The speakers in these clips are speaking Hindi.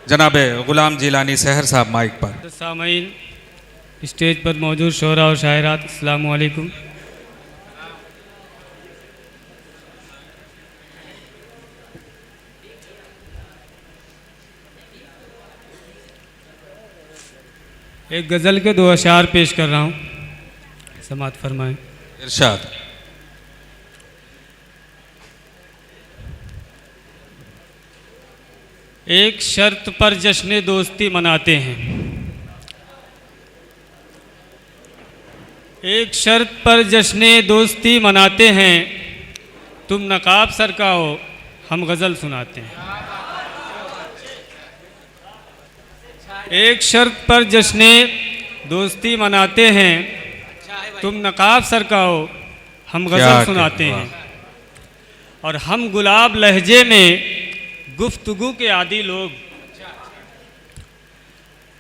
जनाब गुलाम जिलानी सहर साहब माइक पर। सामीन, स्टेज पर मौजूद शोरा और शायरात, अस्सलाम वालेकुम। एक गज़ल के 2 अशार पेश कर रहा हूँ, समात फरमाएं। इरशाद। एक शर्त पर जश्न दोस्ती मनाते हैं, एक शर्त पर जश्न दोस्ती मनाते हैं, तुम नकाब सरकाओ हम गज़ल सुनाते हैं। एक शर्त पर जश्न दोस्ती मनाते हैं, तुम नकाब सरकाओ हम गज़ल सुनाते हैं। और हम गुलाब लहजे में गुफ्तगू के आदी लोग,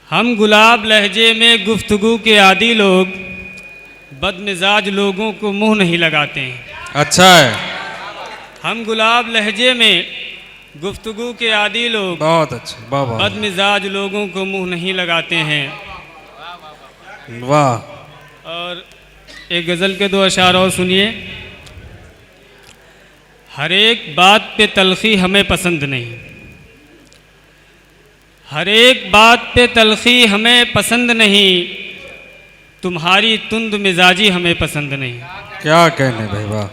हम गुलाब लहजे में गुफ्तगू के आदी लोग, बदमिजाज लोगों को मुंह नहीं लगाते हैं। अच्छा है। हम गुलाब लहजे में गुफ्तगू के आदी लोग, बहुत अच्छा, वाह बदमिजाज लोगों को मुंह नहीं लगाते हैं। वाह। और एक गज़ल के 2 अशार और सुनिए। हर एक बात पे तलखी हमें पसंद नहीं, हर एक बात पे तलखी हमें पसंद नहीं, तुम्हारी तुंद मिजाजी हमें पसंद नहीं। क्या कहने भाई, वाह।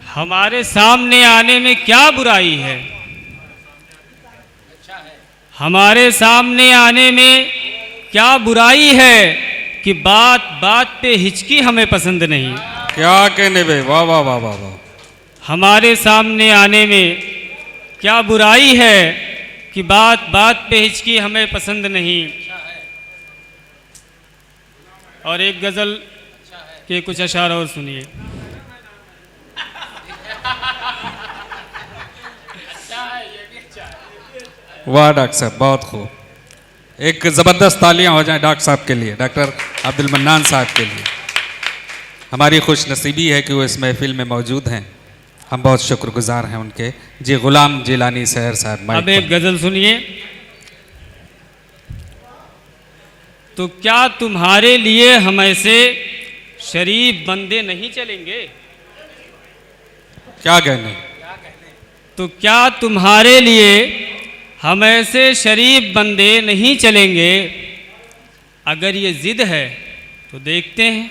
हमारे सामने आने में क्या बुराई है, हमारे सामने आने में क्या बुराई है, कि बात बात पे हिचकी हमें पसंद नहीं। क्या कहने भाई, वाह वाह वाह वाह वाह। हमारे सामने आने में क्या बुराई है, कि बात बात पे हिचकी हमें पसंद नहीं। और एक गज़ल के कुछ अशार और सुनिए। वाह डॉक्टर साहब, बहुत खूब। एक ज़बरदस्त तालियां हो जाएं डॉक्टर साहब के लिए, डॉक्टर अब्दुल मन्नान साहब के लिए। हमारी खुश नसीबी है कि वो इस महफिल में मौजूद हैं, हम बहुत शुक्रगुजार हैं उनके। जी गुलाम जिलानी सहर साहब। अब एक गज़ल सुनिए। तो क्या तुम्हारे लिए हम ऐसे शरीफ बंदे नहीं चलेंगे, क्या कहने। तो क्या तुम्हारे लिए हम ऐसे शरीफ बंदे नहीं चलेंगे। अगर ये ज़िद है तो देखते हैं,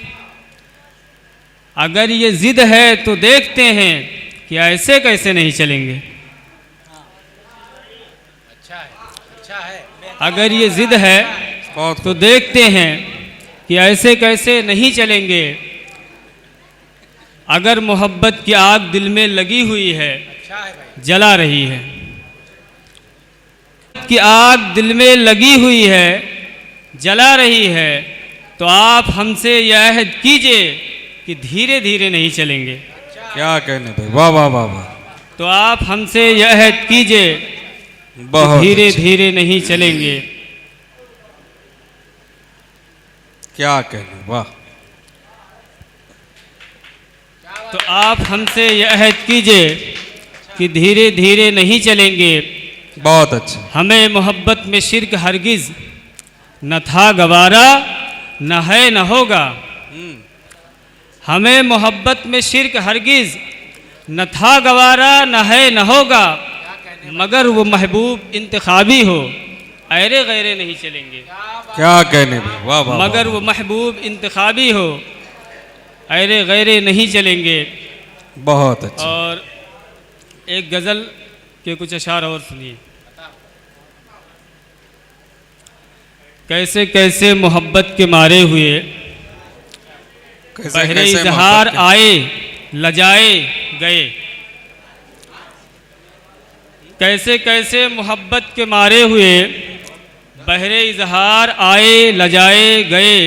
अगर ये ज़िद है तो देखते हैं, कि ऐसे कैसे नहीं चलेंगे। अगर ये ज़िद है तो देखते हैं, कि ऐसे कैसे नहीं चलेंगे। अगर मोहब्बत की आग दिल में लगी हुई है, जला रही है, की आग दिल में लगी हुई है, जला रही है, तो आप हमसे यह अहद कीजिए कि धीरे धीरे नहीं चलेंगे। क्या कहने भाई, वाह वाह वाह वाह। तो आप हमसे यह अहद कीजिए कि धीरे धीरे नहीं चलेंगे। क्या कहने, वाह। तो आप हमसे यह अहद कीजिए कि धीरे धीरे नहीं चलेंगे। बहुत अच्छा। हमें मोहब्बत में शिर्क हरगिज़ न था गवारा, न है न होगा। हमें मोहब्बत में शिर्क हरगिज़ न था गवारा, न है न होगा। मगर वो महबूब इंतखाबी हो, ऐरे गैरे नहीं चलेंगे। क्या कहने भाई, वाह वाह। मगर वो महबूब इंतखाबी हो, ऐरे गैरे नहीं चलेंगे। बहुत अच्छा। और एक गज़ल के कुछ अशार और सुनिए। कैसे कैसे मोहब्बत के मारे हुए, बहरे इजहार आए लजाए गए। कैसे कैसे मोहब्बत के मारे हुए, बहरे इजहार आए लजाए गए।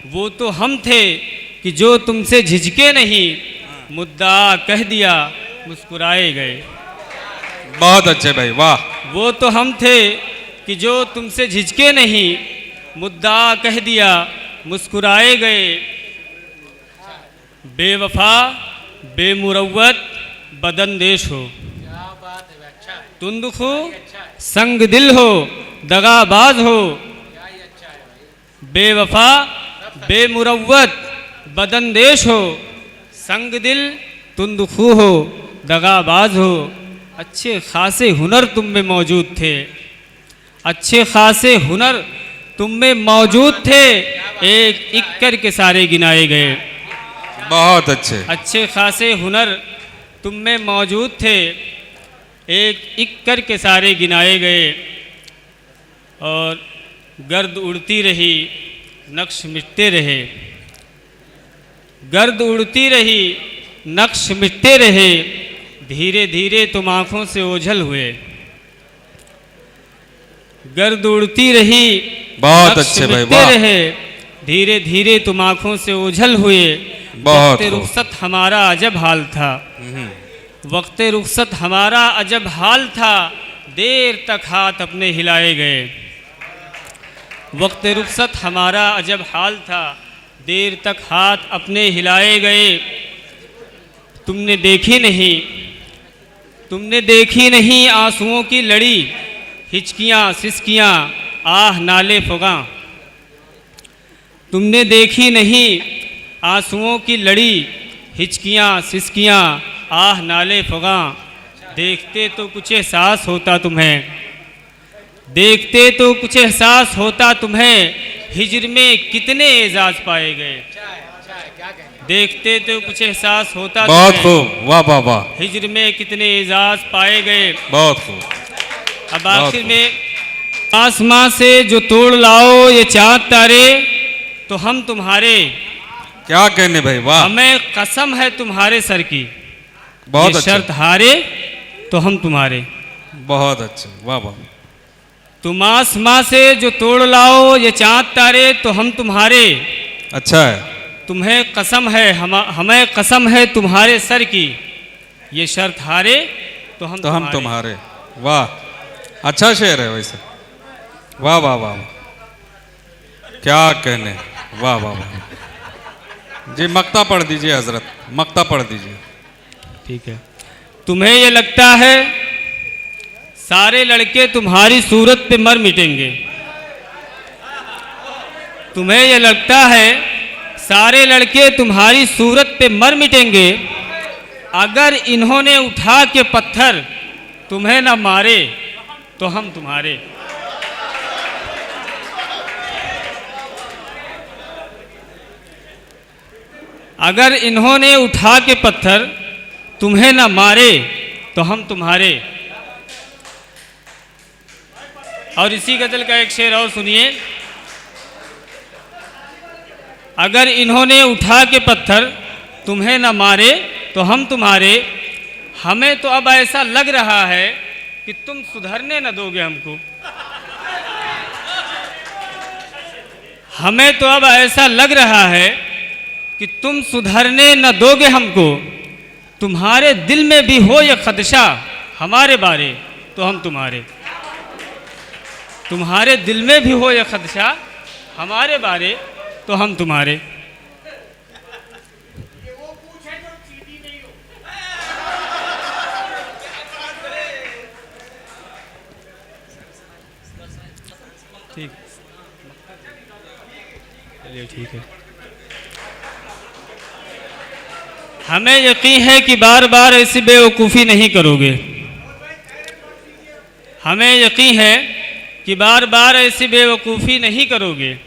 वो तो हम थे कि जो तुमसे झिझके नहीं, मुद्दा कह दिया मुस्कुराए गए। बहुत अच्छे भाई, वाह। वो तो हम थे कि जो तुमसे झिझके नहीं, मुद्दा कह दिया मुस्कुराए गए। बेवफा बेमुरव्वत बदनदेश हो, तुंदखू संग दिल हो, दगाबाज हो, बेवफा बेमुरव्वत बदनदेश हो, संग दिल तुंदखू हो, दगाबाज हो। अच्छे खासे हुनर तुम में मौजूद थे, अच्छे खासे हुनर तुम में मौजूद थे, एक एक करके सारे गिनाए गए। बहुत अच्छे। अच्छे खासे हुनर तुम में मौजूद थे, एक एक करके सारे गिनाए गए। और गर्द उड़ती रही, नक्श मिटते रहे, गर्द उड़ती रही, नक्श मिटते रहे, धीरे धीरे तुम आँखों से ओझल हुए। गर्द उड़ती रही, बहुत नक्श अच्छे भाई, मिटते वाह। रहे, धीरे धीरे तुम आँखों से ओझल हुए। बहुत वक्ते खूब। रुखसत हमारा अजब हाल था, वक्ते रुखसत हमारा अजब हाल था, देर तक हाथ अपने हिलाए गए। वक्ते रुखसत हमारा अजब हाल था, देर तक हाथ अपने हिलाए गए। तुमने देखी नहीं, तुमने देखी नहीं आंसुओं की लड़ी, हिचकियाँ सिसकियाँ आह नाले फुगा। तुमने देखी नहीं आंसुओं की लड़ी, हिचकियाँ सिसकियाँ आह नाले फुगा। देखते तो कुछ एहसास होता तुम्हें, देखते तो कुछ एहसास होता तुम्हें, हिजर में कितने एजाज पाए गए। देखते तो कुछ एहसास होता बहुत तुम्हें, खूब, वाह वाह वाह, हिजर में कितने एजाज पाए गए। बहुत खूब। अब आखिर में, आसमां से जो तोड़ लाओ ये चांद तारे, तो हम तुम्हारे, क्या कहने भाई, वाह, हमें कसम है तुम्हारे सर की। बहुत ये अच्छा, शर्त हारे तो हम तुम्हारे। बहुत अच्छे, वाह वाह, तुम आसमां से जो तोड़ लाओ ये चांद तारे, तो हम तुम्हारे। अच्छा है, तुम्हें कसम है, हमें कसम है तुम्हारे सर की। ये शर्त हारे तो हम तुम्हारे। वाह, अच्छा शेर है वैसे, वाह वाह वाह, क्या कहने, वाह वाह वाह। जी मक्ता पढ़ दीजिए हजरत, मक्ता पढ़ दीजिए। ठीक है। तुम्हें ये लगता है सारे लड़के तुम्हारी सूरत पे मर मिटेंगे, तुम्हें ये लगता है सारे लड़के तुम्हारी सूरत पे मर मिटेंगे, अगर इन्होंने उठा के पत्थर तुम्हें न मारे तो हम तुम्हारे। अगर इन्होंने उठा के पत्थर तुम्हें न मारे तो हम तुम्हारे। और इसी गजल का एक शेर और सुनिए। अगर इन्होंने उठा के पत्थर तुम्हें न मारे तो हम तुम्हारे, हमें तो अब ऐसा लग रहा है कि तुम सुधरने न दोगे हमको। हमें तो अब ऐसा लग रहा है कि तुम सुधरने न दोगे हमको। तुम्हारे दिल में भी हो ये खदशा हमारे बारे तो हम तुम्हारे। तुम्हारे दिल में भी हो ये खदशा हमारे बारे तो हम तुम्हारे। ठीक, चलिए ठीक है। हमें यकीन है कि बार बार ऐसी बेवकूफ़ी नहीं करोगे। हमें यकीन है कि बार बार ऐसी बेवकूफ़ी नहीं करोगे।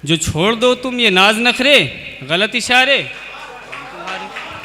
जो छोड़ दो तुम ये नाज नखरे गलत इशारे,